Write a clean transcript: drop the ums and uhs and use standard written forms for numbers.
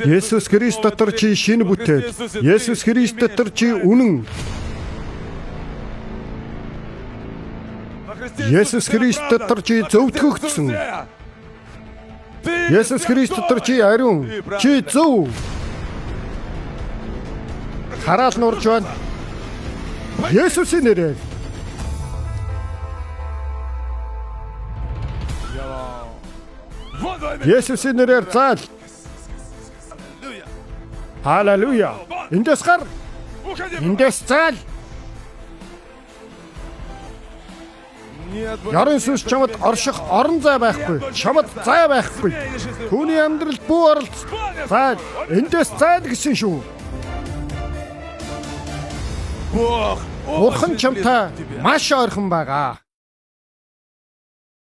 Есүс Христ дотор чи шинэ бүтээл. Есүс Христ дотор чи үнэн. Есүс Христ дотор чи зөвтгөгдсөн. Есүс Христ дотор чи ариун. Чи зөв. Хараал нурж байна. Есүсийн нэрээр. Есүсийн нэрээр заал. Халелуя. Эндээс гар. Эндээс заал. Ярын сүнс чамд орших орон зай байхгүй. Чамд зай байхгүй. Түүний амьдрал бүү оролц. Заал. Эндээс заал гэсэн шүү. Бурхан чамтай маш ойрхон байгаа.